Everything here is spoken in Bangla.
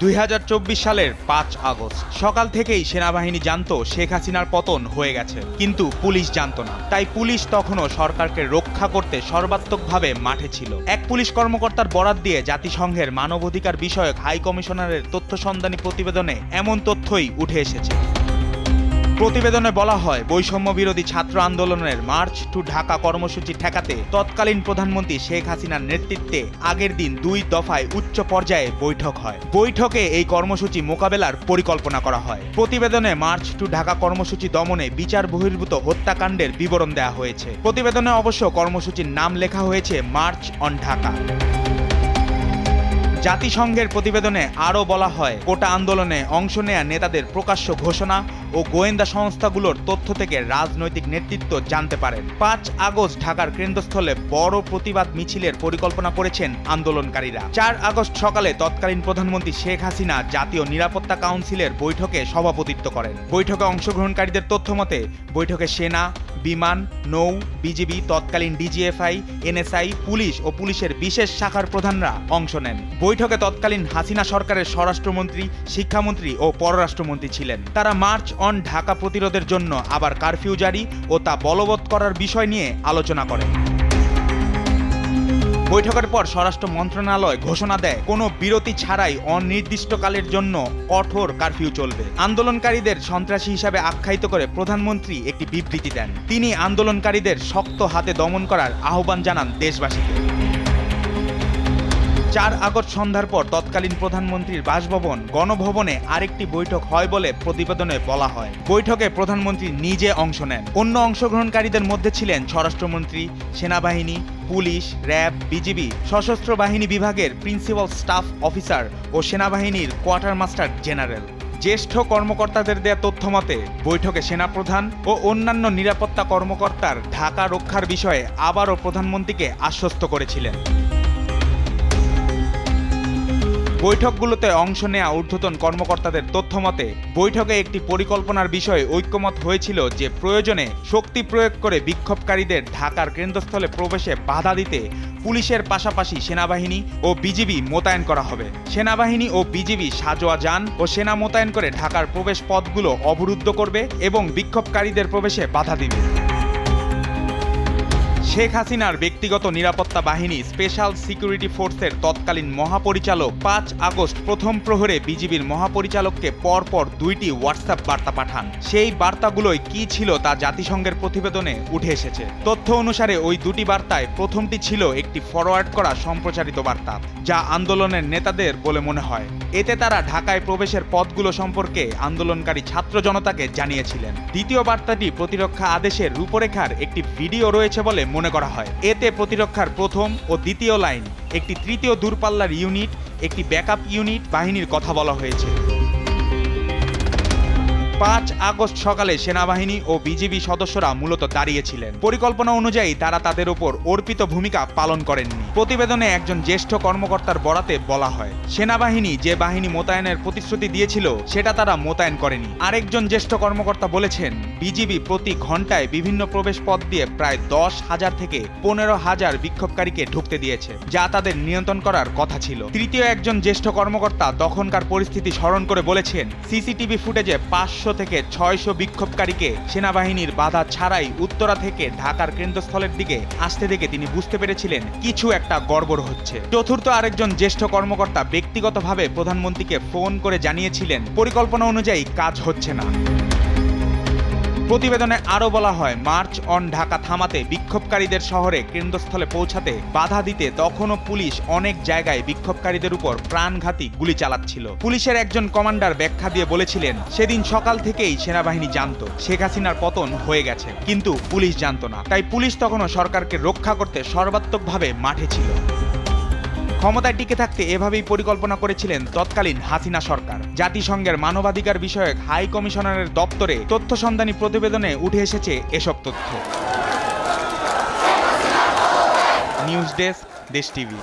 2024 সালের 5 আগস্ট সকাল থেকেই সেনাবাহিনী জানতো শেখ হাসিনার পতন হয়ে গেছে, কিন্তু পুলিশ জানতো না। তাই পুলিশ তখনও সরকারকে রক্ষা করতে সর্বাত্মকভাবে মাঠে ছিল। এক পুলিশ কর্মকর্তার বরাত দিয়ে জাতিসংঘের মানবাধিকার বিষয়ক হাই কমিশনারের তথ্য সন্ধানী প্রতিবেদনে এমন তথ্যই উঠে এসেছে। প্রতিবেদনে বলা হয়, বৈষম্য বিরোধী ছাত্র আন্দোলনের মার্চ টু ঢাকা কর্মসূচি ঠেকাতে তৎকালীন প্রধানমন্ত্রী শেখ হাসিনার নেতৃত্বে আগের দিন 2 দফায় উচ্চ পর্যায়ে বৈঠক হয়। বৈঠকে এই কর্মসূচি মোকাবেলার পরিকল্পনা করা হয়। প্রতিবেদনে মার্চ টু ঢাকা কর্মসূচি দমনে বিচার বহির্ভূত হত্যাকাণ্ডের বিবরণ দেওয়া হয়েছে। প্রতিবেদনে অবশ্য কর্মসূচির নাম লেখা হয়েছে মার্চ অন ঢাকা। জাতিসংঘের প্রতিবেদনে আরও বলা হয়, কোটা আন্দোলনে অংশ নেয়া নেতাদের প্রকাশ্য ঘোষণা ও গোয়েন্দা সংস্থাগুলোর তথ্য থেকে রাজনৈতিক নেতৃত্ব জানতে পারেন। 5 আগস্ট ঢাকার কেন্দ্রস্থলে বড় প্রতিবাদ মিছিলের পরিকল্পনা করেছেন আন্দোলনকারীরা। 4 আগস্ট সকালে তৎকালীন প্রধানমন্ত্রী শেখ হাসিনা জাতীয় নিরাপত্তা কাউন্সিলের বৈঠকে সভাপতিত্ব করেন। বৈঠকে অংশগ্রহণকারীদের তথ্য মতে বৈঠকে সেনা, বিমান, নৌ, বিজিবি, তৎকালীন ডিজিএফআই, এনএসআই, পুলিশ ও পুলিশের বিশেষ শাখার প্রধানরা অংশ নেন। বৈঠকে তৎকালীন হাসিনা সরকারের স্বরাষ্ট্রমন্ত্রী, শিক্ষামন্ত্রী ও পররাষ্ট্রমন্ত্রী ছিলেন। তারা মার্চ অন ঢাকা প্রতিরোধের জন্য আবার কারফিউ জারি ও তা বলবৎ করার বিষয় নিয়ে আলোচনা করেন। বৈঠকের পর স্বরাষ্ট্র মন্ত্রণালয় ঘোষণা দেয়, কোনো বিরতি ছাড়াই অনির্দিষ্টকালের জন্য কঠোর কারফিউ চলবে। আন্দোলনকারীদের সন্ত্রাসী হিসাবে আখ্যায়িত করে প্রধানমন্ত্রী একটি বিবৃতি দেন। তিনি আন্দোলনকারীদের শক্ত হাতে দমন করার আহ্বান জানান দেশবাসীকে। 4 আগস্ট সন্ধ্যার পর তৎকালীন প্রধানমন্ত্রীর বাসভবন গণভবনে আরেকটি বৈঠক হয় বলে প্রতিবেদনে বলা হয়। বৈঠকে প্রধানমন্ত্রী নিজে অংশ নেন। অন্য অংশগ্রহণকারীদের মধ্যে ছিলেন স্বরাষ্ট্রমন্ত্রী, সেনাবাহিনী, পুলিশ, র্যাব, বিজিবি, সশস্ত্র বাহিনী বিভাগের প্রিন্সিপাল স্টাফ অফিসার ও সেনাবাহিনীর কোয়ার্টার মাস্টার জেনারেল। জ্যেষ্ঠ কর্মকর্তাদের দেয়া তথ্য মতে বৈঠকে সেনাপ্রধান ও অন্যান্য নিরাপত্তা কর্মকর্তার ঢাকা রক্ষার বিষয়ে আবারও প্রধানমন্ত্রীকে আশ্বস্ত করেছিলেন। বৈঠকগুলোতে অংশ নেয়া ঊর্ধ্বতন কর্মকর্তাদের তথ্য মতে বৈঠকে একটি পরিকল্পনার বিষয়ে ঐক্যমত হয়েছিল যে প্রয়োজনে শক্তি প্রয়োগ করে বিক্ষোভকারীদের ঢাকার কেন্দ্রস্থলে প্রবেশে বাধা দিতে পুলিশের পাশাপাশি সেনাবাহিনী ও বিজিবি মোতায়েন করা হবে। সেনাবাহিনী ও বিজিবি সাজোয়া যান ও সেনা মোতায়েন করে ঢাকার প্রবেশ পথগুলো অবরুদ্ধ করবে এবং বিক্ষোভকারীদের প্রবেশে বাধা দিবে। শেখ হাসিনার ব্যক্তিগত নিরাপত্তা বাহিনী স্পেশাল সিকিউরিটি ফোর্সের তৎকালীন মহাপরিচালক 5 আগস্ট প্রথম প্রহরে বিজিবির মহাপরিচালককে পরপর 2টি হোয়াটসঅ্যাপ বার্তা পাঠান। সেই বার্তাগুলোই কি ছিল তা জাতিসংঘের প্রতিবেদনে উঠে এসেছে। তথ্য অনুসারে ওই 2টি বার্তায় প্রথমটি ছিল একটি ফরওয়ার্ড করা সম্প্রচারিত বার্তা, যা আন্দোলনের নেতাদের বলে মনে হয়। এতে তারা ঢাকায় প্রবেশের পথগুলো সম্পর্কে আন্দোলনকারী ছাত্র জনতাকে জানিয়েছিলেন। দ্বিতীয় বার্তাটি প্রতিরক্ষা আদেশের রূপরেখার একটি ভিডিও রয়েছে বলে মনে করা হয়। এতে প্রতিরক্ষার প্রথম ও দ্বিতীয় লাইন, একটি তৃতীয় দূরপাল্লার ইউনিট, একটি ব্যাকআপ ইউনিট বাহিনীর কথা বলা হয়েছে। 5 আগস্ট সকালে সেনাবাহিনী ও বিজিবি সদস্যরা মূলত দাঁড়িয়েছিলেন। পরিকল্পনা অনুযায়ী তারা তাদের উপর অর্পিত ভূমিকা পালন করেননি। প্রতিবেদনে একজন জ্যেষ্ঠ কর্মকর্তার বরাতে বলা হয়, সেনাবাহিনী যে বাহিনী মোতায়েনের প্রতিশ্রুতি দিয়েছিল সেটা তারা মোতায়েন করেনি। আরেকজন জ্যেষ্ঠ কর্মকর্তা বলেছেন, বিজিবি প্রতি ঘন্টায় বিভিন্ন প্রবেশ পথ দিয়ে প্রায় 10,000 থেকে 15,000 বিক্ষোভকারীকে ঢুকতে দিয়েছে, যা তাদের নিয়ন্ত্রণ করার কথা ছিল। তৃতীয় একজন জ্যেষ্ঠ কর্মকর্তা তখনকার পরিস্থিতি স্মরণ করে বলেছেন, সিসিটিভি ফুটেজে 500 থেকে 600 বিক্ষোভকারীকে সেনাবাহিনীর বাধা ছাড়াই উত্তরা থেকে ঢাকার কেন্দ্রস্থলের দিকে আসতে দেখে তিনি বুঝতে পেরেছিলেন কিছু একটা গড়বড় হচ্ছে। চতুর্থ আরেকজন জ্যেষ্ঠ কর্মকর্তা ব্যক্তিগতভাবে প্রধানমন্ত্রীকে ফোন করে জানিয়েছিলেন পরিকল্পনা অনুযায়ী কাজ হচ্ছে না। প্রতিবেদনে আরও বলা হয়, মার্চ অন ঢাকা থামাতে বিক্ষোভকারীদের শহরে কেন্দ্রস্থলে পৌঁছাতে বাধা দিতে তখনও পুলিশ অনেক জায়গায় বিক্ষোভকারীদের উপর প্রাণঘাতী গুলি চালাচ্ছিল। পুলিশের একজন কমান্ডার ব্যাখ্যা দিয়ে বলেছিলেন, সেদিন সকাল থেকেই সেনাবাহিনী জানতো শেখ হাসিনার পতন হয়ে গেছে, কিন্তু পুলিশ জানতো না। তাই পুলিশ তখনও সরকারকে রক্ষা করতে সর্বাত্মকভাবে মাঠে ছিল। ক্ষমতায় টিকে থাকতে এভাবেই পরিকল্পনা করেছিলেন তৎকালীন হাসিনা সরকার। জাতিসংঘের মানবাধিকার বিষয়ক হাই কমিশনারের দপ্তরে তথ্য সন্ধানী প্রতিবেদনে উঠে এসেছে এসব তথ্য। নিউজ ডেস্ক, দেশ টিভি।